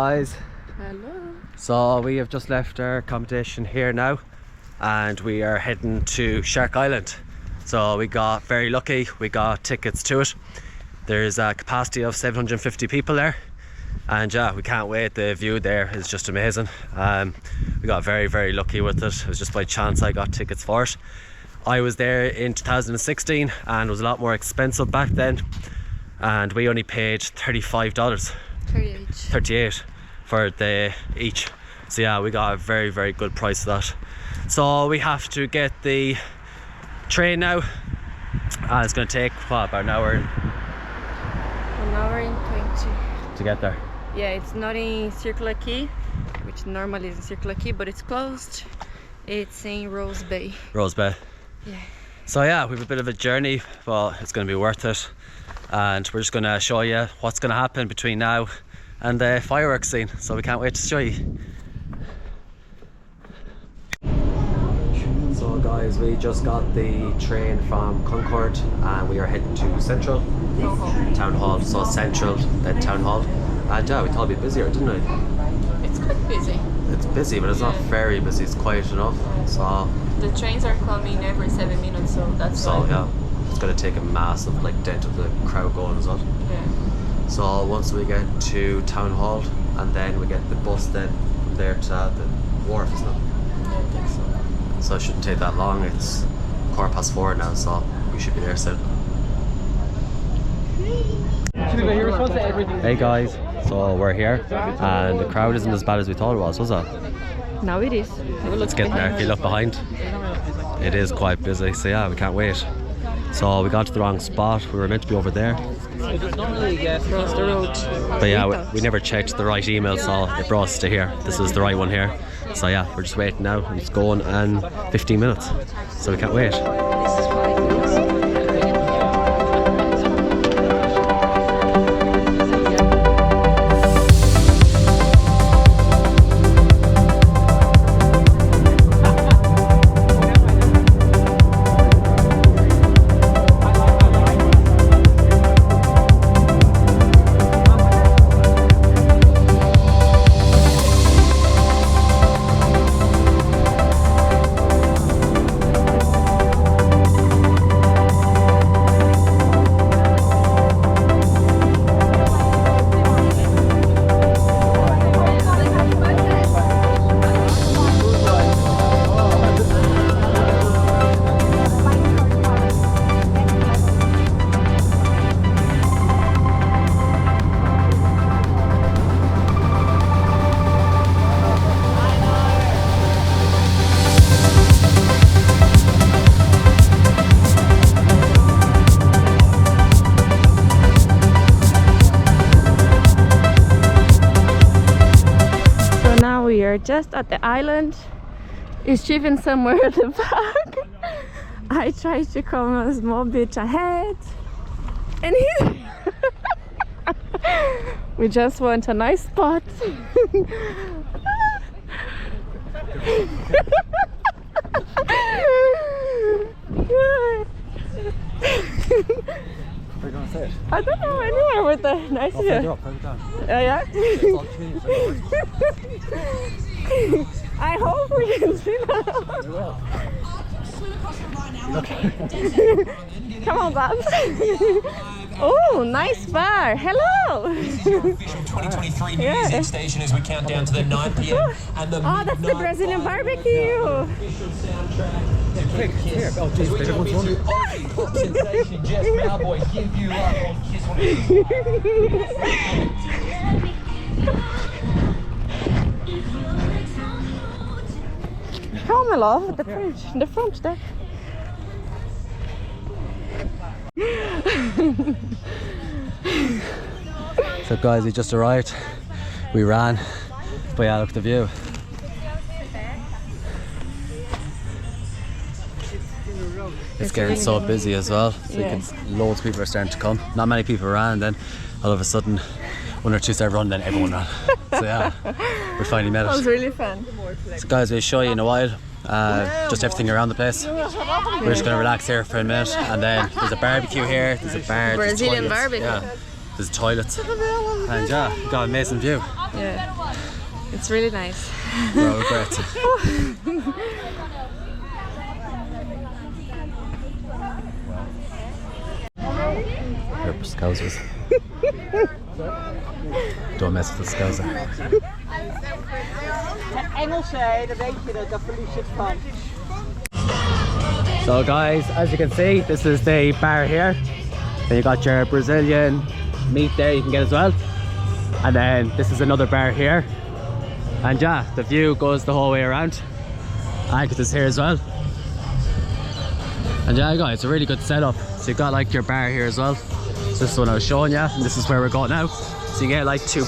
guys. Hello. So we have just left our accommodation here now and we are heading to Shark Island. So we got very lucky, we got tickets to it. There's a capacity of 750 people there and yeah, we can't wait. The view there is just amazing. We got very lucky with it. It was just by chance I got tickets for it. I was there in 2016 and it was a lot more expensive back then, and we only paid $35. 38 for the each. So yeah, we got a very good price for that. So we have to get the train now. It's going to take what, about an hour An hour and 20 to get there. Yeah, it's not in Circular Quay, which normally is in Circular Quay, but it's closed. It's in Rose Bay. Rose Bay. Yeah. So yeah, we have a bit of a journey, but it's going to be worth it. And we're just going to show you what's going to happen between now and the fireworks scene. So we can't wait to show you. So guys, we just got the train from Concord and we are heading to Central Town Hall. So Central, then Town Hall. And yeah, we thought it'd be busier, didn't we? It's quite busy. It's busy, but it's not very busy. It's quiet enough. So the trains are coming every 7 minutes, so that's why. yeah, it's going to take a massive dent of the crowd going as well. Yeah. So once we get to Town Hall, and then we get the bus then from there to the wharf, isn't it? Yeah, I think so. So it shouldn't take that long. It's 4:15 now, so we should be there soon. Hey guys, so we're here, and the crowd isn't as bad as we thought it was it? Now it is. Let's get there. If you look behind, it is quite busy, so yeah, we can't wait. So we got to the wrong spot. We were meant to be over there. Across the road. But yeah, we never checked the right email, so it brought us to here. This is the right one here. So yeah, we're just waiting now. It's going in 15 minutes, so we can't wait. We are just at the island. It's even somewhere at the back. I tried to come a small bit ahead, and we just want a nice spot. Where are you going to sit? I don't know, anywhere with the nice view. Yeah? I hope we can see that. We will. Come on, Babs. Oh, nice bar. Hello. Official 2023 music station as we count down to the 9 p.m. and the that's the Brazilian barbecue. official soundtrack. Quick, here. Oh, jeez, everyone's wondering. Aussie pop sensation Jeff Cowboy, Give You Love on Kiss 102. Come, my love, the fridge, the front there. So guys, we just arrived. We ran. But yeah, look at the view. It's getting so busy as well. So you can, loads of people are starting to come. Not many people ran, then all of a sudden one or two started running, then everyone ran. So yeah, we finally met it. That was really fun. So guys, we'll show you in a while just everything around the place. We're just going to relax here for a minute, and then there's a barbecue here, there's a bar, Brazilian toilets. barbecue. Yeah. There's toilets. And yeah, you got an amazing view. Yeah. It's really nice. No regrets. Here, Scousers. Don't mess with the Scouser. Engelse, dan weet je dat, daar verlies je het van. So guys, as you can see, this is the bar here. Then you got your Brazilian meat there you can get as well. And then this is another bar here. And yeah, the view goes the whole way around. I get this here as well. And yeah guys, it's a really good setup. So you've got like your bar here as well. So this is what I was showing you, and this is where we're going now. So you get like 2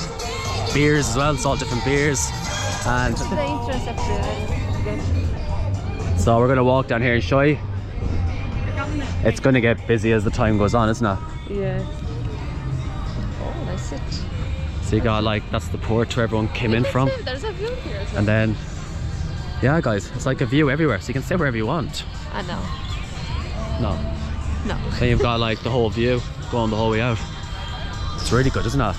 beers as well, it's all different beers. And so we're gonna walk down here and show you. It's gonna get busy as the time goes on, isn't it? Yeah. Oh, that's it. So you got like, that's the port where everyone came in from. There's a view here as well. And then, yeah guys, it's like a view everywhere, so you can sit wherever you want. I know. No. No. Then you've got like the whole view going the whole way out. It's really good, isn't it?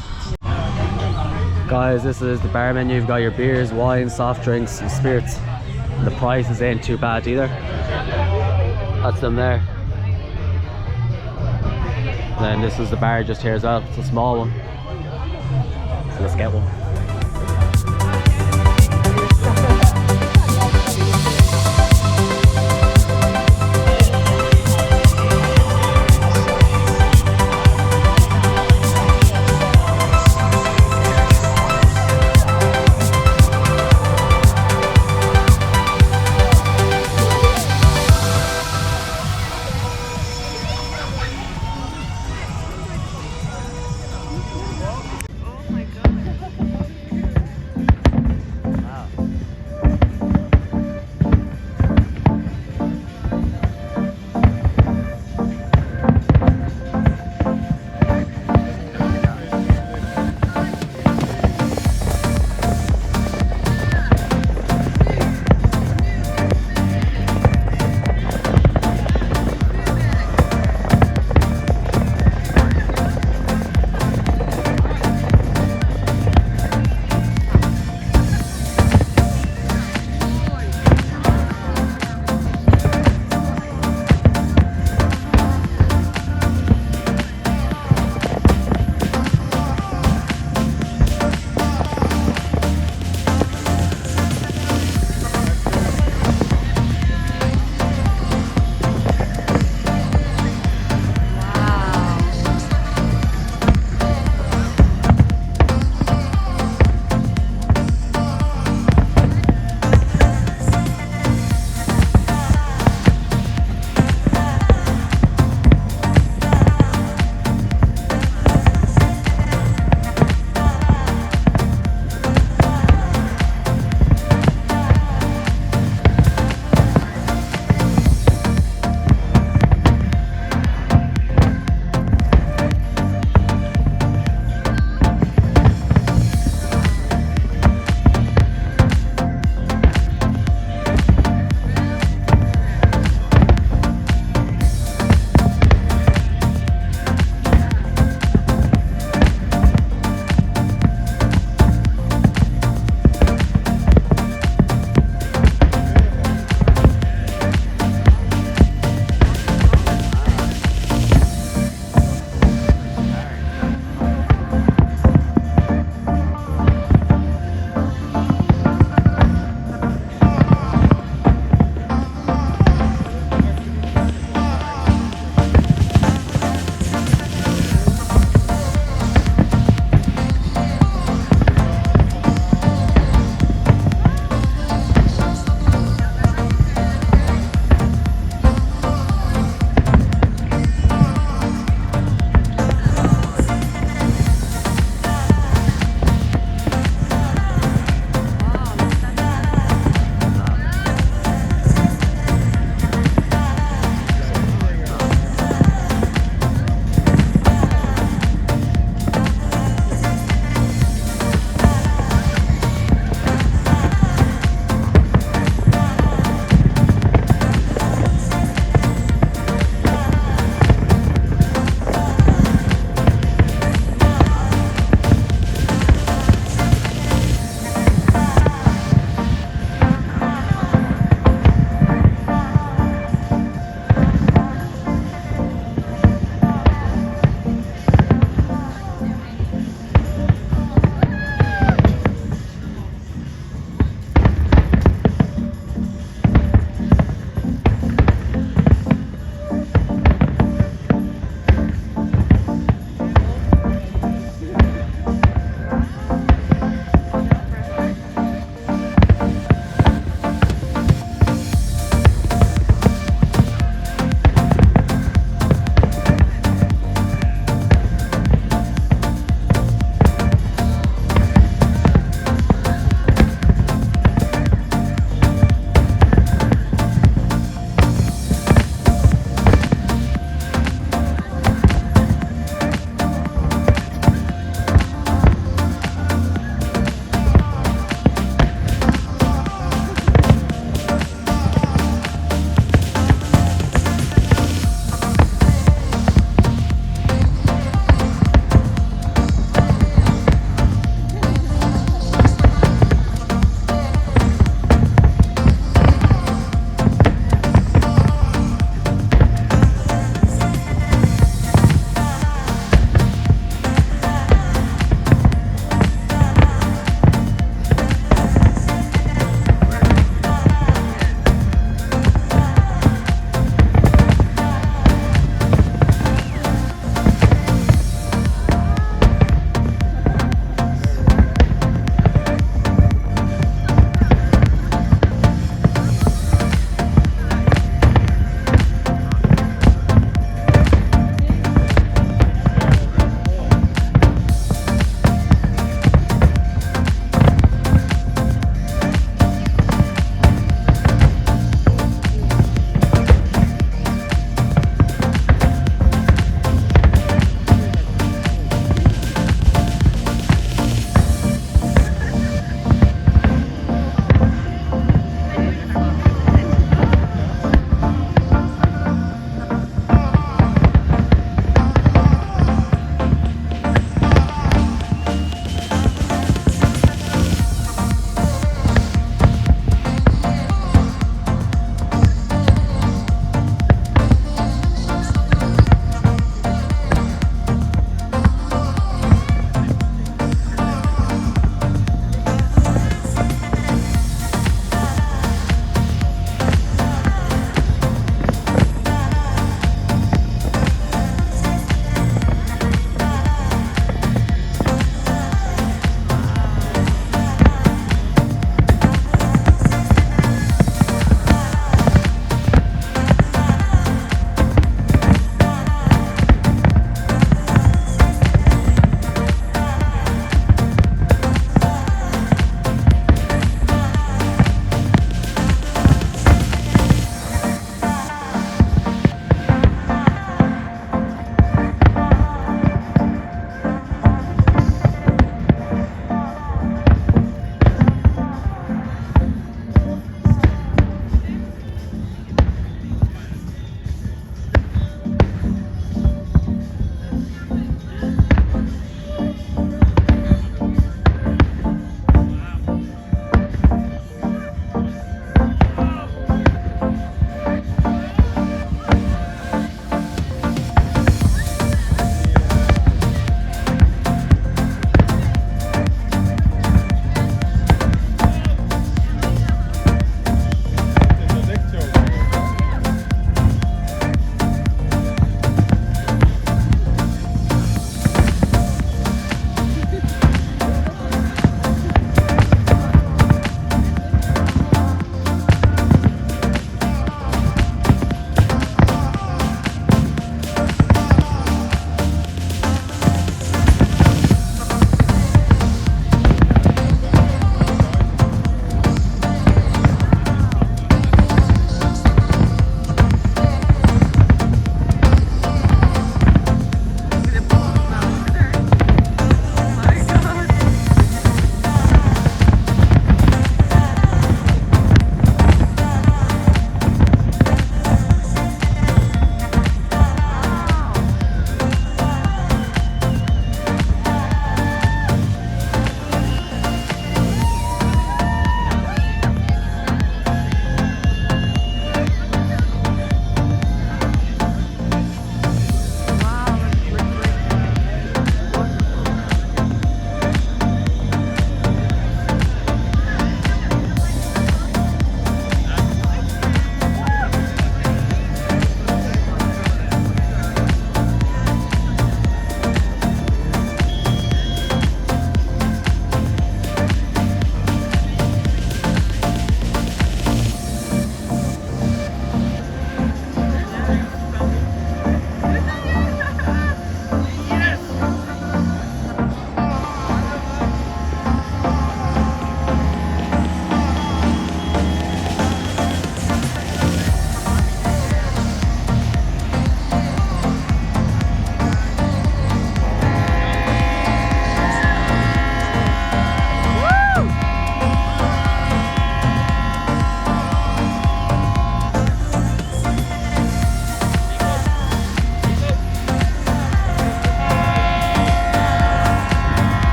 Guys, this is the bar menu. You've got your beers, wine, soft drinks, and spirits. And the prices ain't too bad either. That's them there. And then this is the bar just here as well. It's a small one. So let's get one. Oh my god.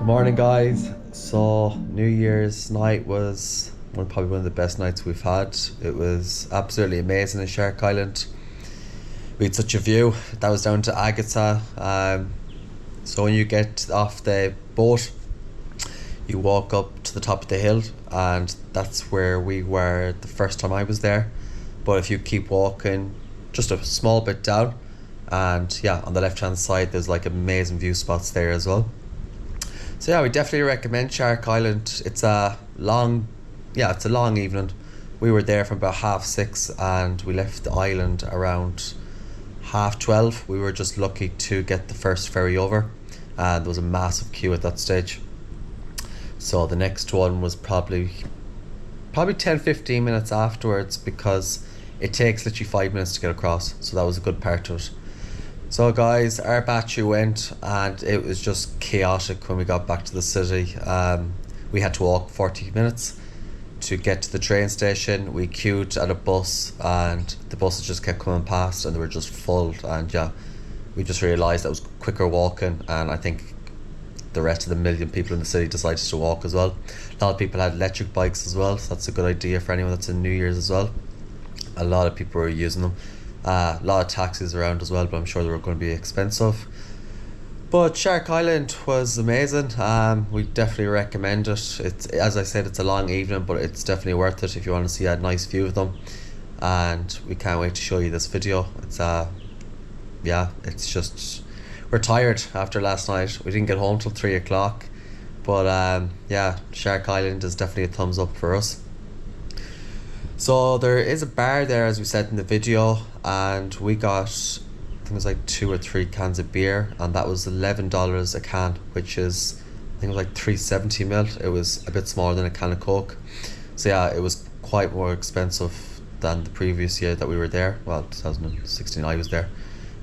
Morning guys. So New Year's night was probably one of the best nights we've had. It was absolutely amazing in Shark Island. We had such a view. That was down to Agatha. So when you get off the boat, you walk up to the top of the hill, and that's where we were the first time I was there. But if you keep walking just a small bit down, and yeah, on the left hand side there's like amazing view spots there as well. So yeah, we definitely recommend Shark Island. It's a long evening. We were there from about 6:30 and we left the island around 12:30. We were just lucky to get the first ferry over, and there was a massive queue at that stage. So the next one was probably 10-15 minutes afterwards, because it takes literally 5 minutes to get across. So that was a good part of it. So guys, our battery went and it was just chaotic when we got back to the city. We had to walk 40 minutes to get to the train station. We queued at a bus and the buses just kept coming past and they were just full, and yeah, we just realised that it was quicker walking, and I think the rest of the million people in the city decided to walk as well. A lot of people had electric bikes as well, so that's a good idea for anyone that's in New Year's as well. A lot of people were using them. A lot of taxis around as well, but I'm sure they were going to be expensive. But Shark Island was amazing. We definitely recommend it. It's, as I said, it's a long evening, but it's definitely worth it if you want to see a nice view of them. And we can't wait to show you this video. It's yeah, it's just, we're tired after last night. We didn't get home till 3 o'clock, but yeah, Shark Island is definitely a thumbs up for us. So there is a bar there, as we said in the video, and we got, I think it was like 2 or 3 cans of beer, and that was $11 a can, which is, I think it was like 370 ml. It was a bit smaller than a can of Coke. So yeah, it was quite more expensive than the previous year that we were there. Well, 2016 I was there,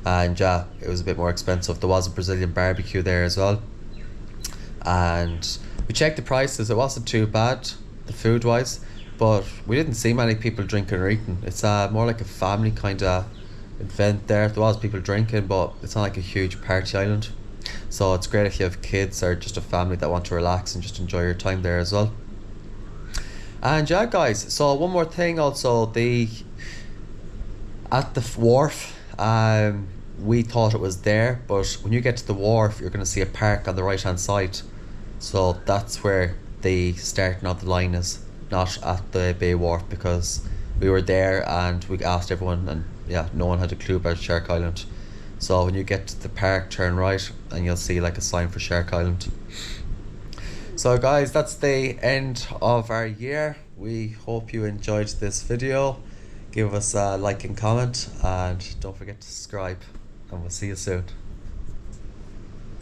and yeah, it was a bit more expensive. There was a Brazilian barbecue there as well, and we checked the prices. It wasn't too bad, the food wise, but we didn't see many people drinking or eating. It's more like a family kind of event there. There was people drinking, but it's not like a huge party island. So it's great if you have kids or just a family that want to relax and just enjoy your time there as well. And yeah guys, so one more thing also, at the wharf, we thought it was there, but when you get to the wharf you're going to see a park on the right hand side. So that's where the starting of the line is, not at the Bay Wharf, because we were there and we asked everyone and yeah, no one had a clue about Shark Island. So when you get to the park, turn right and you'll see like a sign for Shark Island. So guys, that's the end of our year. We hope you enjoyed this video. Give us a like and comment, and don't forget to subscribe, and we'll see you soon.